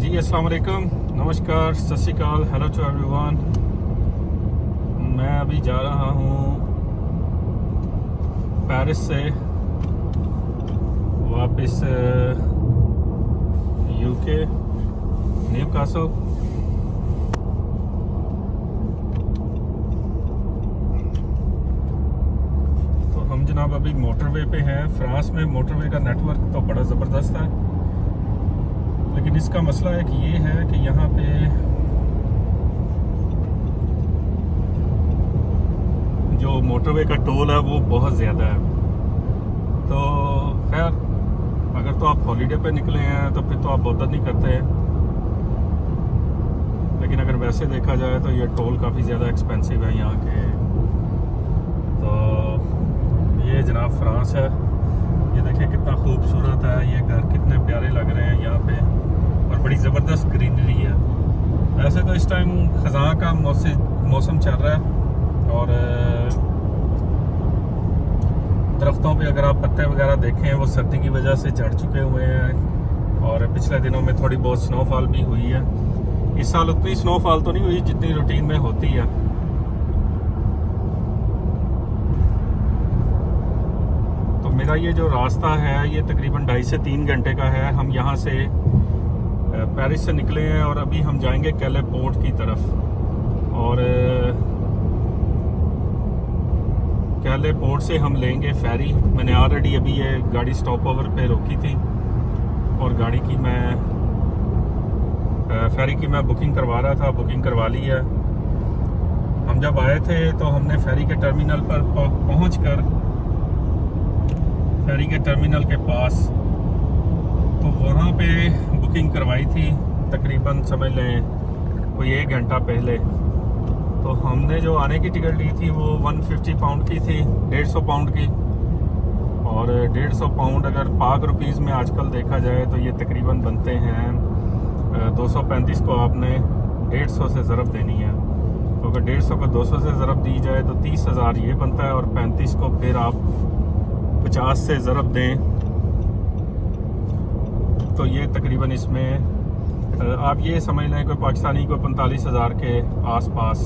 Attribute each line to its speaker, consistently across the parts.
Speaker 1: जी अस्सलाम वालेकुम, नमस्कार, सत श्री अकाल, हेलो टू एवरीवन। मैं अभी जा रहा हूँ पेरिस से वापस यूके न्यूकासल। तो हम जनाब अभी मोटरवे पे हैं। फ्रांस में मोटरवे का नेटवर्क तो बड़ा ज़बरदस्त है, लेकिन इसका मसला एक ये है कि यहाँ पे जो मोटरवे का टोल है वो बहुत ज़्यादा है। तो खैर, अगर तो आप हॉलीडे पे निकले हैं तो फिर तो आप बॉदर नहीं करते हैं, लेकिन अगर वैसे देखा जाए तो ये टोल काफ़ी ज़्यादा एक्सपेंसिव है यहाँ के। तो ये जनाब फ्रांस है। ये देखिए कितना खूबसूरत है, ये घर कितने प्यारे लग रहे हैं यहाँ पे, और बड़ी ज़बरदस्त ग्रीनरी है। वैसे तो इस टाइम ख़ज़ां का मौसम चल रहा है, और दरख्तों पे अगर आप पत्ते वगैरह देखें वो सर्दी की वजह से झड़ चुके हुए हैं, और पिछले दिनों में थोड़ी बहुत स्नोफॉल भी हुई है। इस साल उतनी स्नोफॉल तो नहीं हुई जितनी रूटीन में होती है। तो मेरा ये जो रास्ता है ये तकरीबन 2.5 से 3 घंटे का है। हम यहाँ से पेरिस से निकले हैं और अभी हम जाएंगे कैले पोर्ट की तरफ, और कैले पोर्ट से हम लेंगे फेरी। मैंने ऑलरेडी अभी ये गाड़ी स्टॉप ओवर पे रोकी थी और गाड़ी की फेरी की मैं बुकिंग करवा रहा था, बुकिंग करवा ली है। हम जब आए थे तो हमने फेरी के टर्मिनल पर पहुंचकर फेरी के टर्मिनल के पास तो वहाँ पे बुकिंग करवाई थी, तकरीबन समझ लें कोई 1 घंटा पहले। तो हमने जो आने की टिकट ली थी वो 150 पाउंड की थी, 150 पाउंड की। और 150 पाउंड अगर पाक रुपीज़ में आजकल देखा जाए तो ये तकरीबन बनते हैं 235 को आपने 150 से ज़रब देनी है। तो अगर 150 को 200 से ज़रब दी जाए तो 30,000 ये बनता है, और 35 को फिर आप 50 से ज़रब दें तो ये तकरीबन इसमें आप ये समझ लें कोई पाकिस्तानी को 45,000 के आसपास।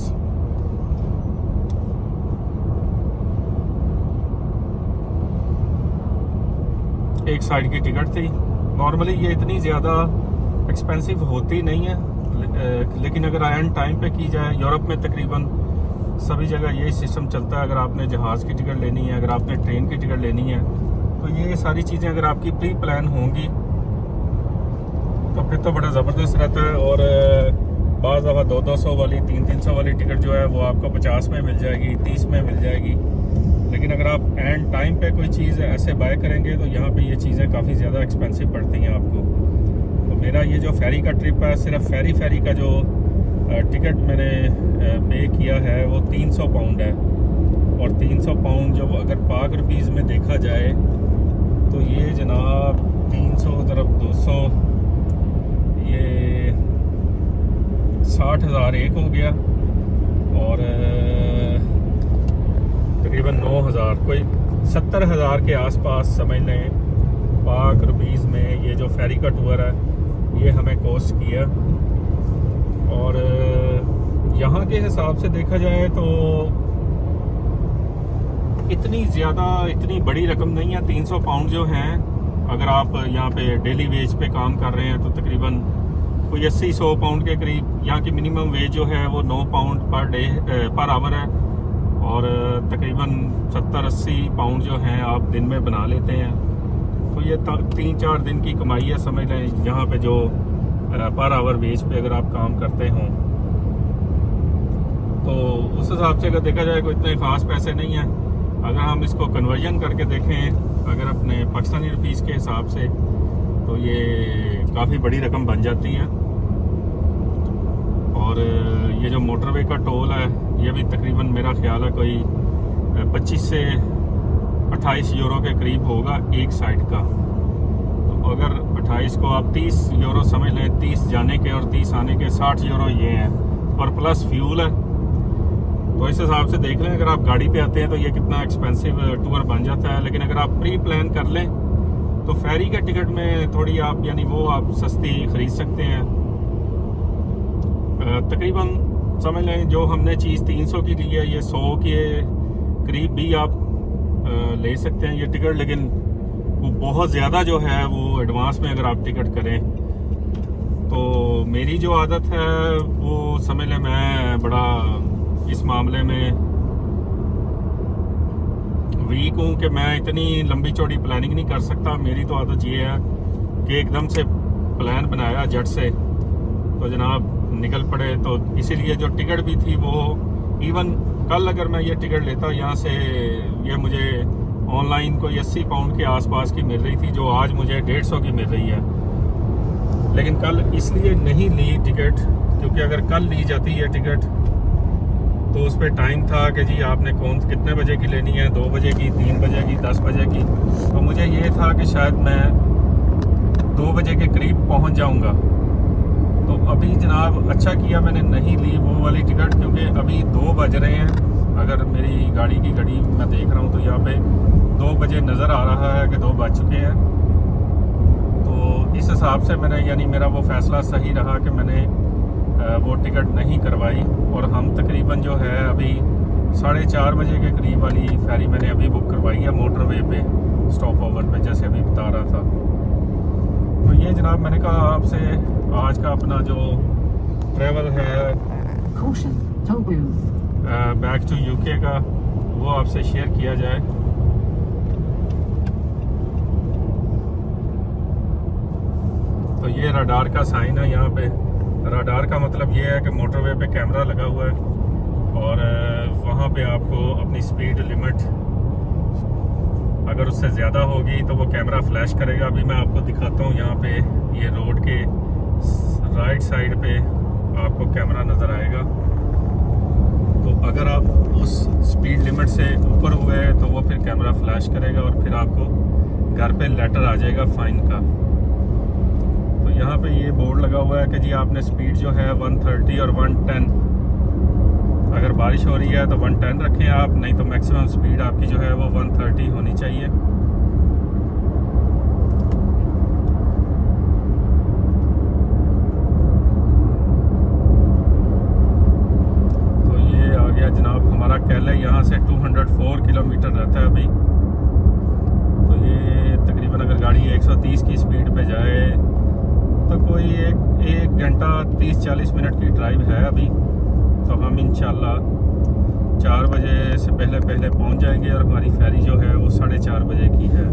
Speaker 1: एक साइड की टिकट थी। नॉर्मली ये इतनी ज़्यादा एक्सपेंसिव होती नहीं है, लेकिन अगर एंड टाइम पे की जाए, यूरोप में तकरीबन सभी जगह यही सिस्टम चलता है। अगर आपने जहाज़ की टिकट लेनी है, अगर आपने ट्रेन की टिकट लेनी है, तो ये सारी चीज़ें अगर आपकी प्री प्लान होंगी तो फिर तो बड़ा ज़बरदस्त रहता है। और बाज़ दफ़ा 200 वाली 300 वाली टिकट जो है वो आपको 50 में मिल जाएगी, 30 में मिल जाएगी। लेकिन अगर आप एंड टाइम पे कोई चीज़ ऐसे बाय करेंगे तो यहाँ पे ये चीज़ें काफ़ी ज़्यादा एक्सपेंसिव पड़ती हैं आपको। तो मेरा ये जो फेरी का ट्रिप है, सिर्फ फेरी का जो टिकट मैंने पे किया है वो 300 पाउंड है। और 300 पाउंड जो अगर पाक रुपीज़ में देखा जाए तो ये जनाब 300 ज़रब 200, ये 60,000 एक हो गया, और तकरीबन 9,000, कोई 70,000 के आसपास समझ लें पाक रुपीज़ में ये जो फेरी का टूर है ये हमें कॉस्ट किया। और यहाँ के हिसाब से देखा जाए तो इतनी बड़ी रकम नहीं है। 300 पाउंड जो हैं, अगर आप यहाँ पे डेली वेज पे काम कर रहे हैं तो तकरीबन कोई 80-100 पाउंड के करीब। यहाँ की मिनिमम वेज जो है वो 9 पाउंड पर आवर है, और तकरीबन 70-80 पाउंड जो हैं आप दिन में बना लेते हैं। तो ये 3-4 दिन की कमाई है समझ लें, यहाँ पे जो पर आवर वेज पे अगर आप काम करते हों। तो उस हिसाब से अगर देखा जाए कोई इतने ख़ास पैसे नहीं हैं। अगर हम इसको कन्वर्जन करके देखें अगर अपने पाकिस्तानी रुपीज़ के हिसाब से, तो ये काफ़ी बड़ी रकम बन जाती है। और ये जो मोटरवे का टोल है ये भी तकरीबन मेरा ख्याल है कोई 25 से 28 यूरो के करीब होगा एक साइड का। तो अगर 28 को आप 30 यूरो समझ लें, 30 जाने के और 30 आने के, 60 यूरो ये हैं, और प्लस फ्यूल है। तो इस हिसाब से देख लें अगर आप गाड़ी पे आते हैं तो ये कितना एक्सपेंसिव टूर बन जाता है। लेकिन अगर आप प्री प्लान कर लें तो फेरी के टिकट में थोड़ी आप यानी वो आप सस्ती ख़रीद सकते हैं। तकरीबन समझ लें जो हमने चीज़ 300 की ली है, ये 100 के करीब भी आप ले सकते हैं ये टिकट, लेकिन वो बहुत ज़्यादा जो है वो एडवांस में अगर आप टिकट करें तो मेरी जो आदत है वो समझ लें मैं बड़ा इस मामले में वीक हूँ कि मैं इतनी लंबी चौड़ी प्लानिंग नहीं कर सकता। मेरी तो आदत ये है कि एकदम से प्लान बनाया झट से तो जनाब निकल पड़े। तो इसीलिए जो टिकट भी थी वो इवन कल अगर मैं ये टिकट लेता यहाँ से, ये मुझे ऑनलाइन कोई 80 पाउंड के आसपास की मिल रही थी, जो आज मुझे 150 की मिल रही है। लेकिन कल इसलिए नहीं ली टिकट क्योंकि अगर कल ली जाती है टिकट तो उस पर टाइम था कि जी आपने कितने बजे की लेनी है, 2 बजे की, 3 बजे की, 10 बजे की। तो मुझे ये था कि शायद मैं 2 बजे के करीब पहुंच जाऊंगा। तो अभी जनाब अच्छा किया मैंने नहीं ली वो वाली टिकट, क्योंकि अभी 2 बज रहे हैं। अगर मेरी गाड़ी की घड़ी मैं देख रहा हूँ तो यहाँ पे 2 बजे नज़र आ रहा है कि 2 बज चुके हैं। तो इस हिसाब से मैंने, यानी मेरा वो फ़ैसला सही रहा कि मैंने वो टिकट नहीं करवाई। और हम तकरीबन जो है अभी 4:30 बजे के करीब वाली फेरी मैंने अभी बुक करवाई है मोटरवे पे, स्टॉप ओवर पे, जैसे अभी बता रहा था। तो ये जनाब मैंने कहा आपसे आज का अपना जो ट्रैवल है बैक टू यूके का वो आपसे शेयर किया जाए। तो ये रडार का साइन है यहाँ पे। रडार का मतलब ये है कि मोटरवे पे कैमरा लगा हुआ है और वहाँ पे आपको अपनी स्पीड लिमिट अगर उससे ज़्यादा होगी तो वो कैमरा फ्लैश करेगा। अभी मैं आपको दिखाता हूँ, यहाँ पे ये रोड के राइट साइड पे आपको कैमरा नज़र आएगा। तो अगर आप उस स्पीड लिमिट से ऊपर हुए तो वो फिर कैमरा फ्लैश करेगा और फिर आपको घर पे लेटर आ जाएगा फ़ाइन का। तो यहाँ पे ये बोर्ड लगा हुआ है कि जी आपने स्पीड जो है 130 और 110, अगर बारिश हो रही है तो 110 रखें आप, नहीं तो मैक्सिमम स्पीड आपकी जो है वो 130 होनी चाहिए। तो ये आ गया जनाब हमारा कैले, यहाँ से 204 किलोमीटर रहता है अभी। तो ये तकरीबन अगर गाड़ी 130 की स्पीड पे जाए तो कोई एक घंटा 30-40 मिनट की ड्राइव है अभी। तो हम इंशाल्लाह 4 बजे से पहले पहुंच जाएंगे और हमारी फेरी जो है वो 4:30 बजे की है।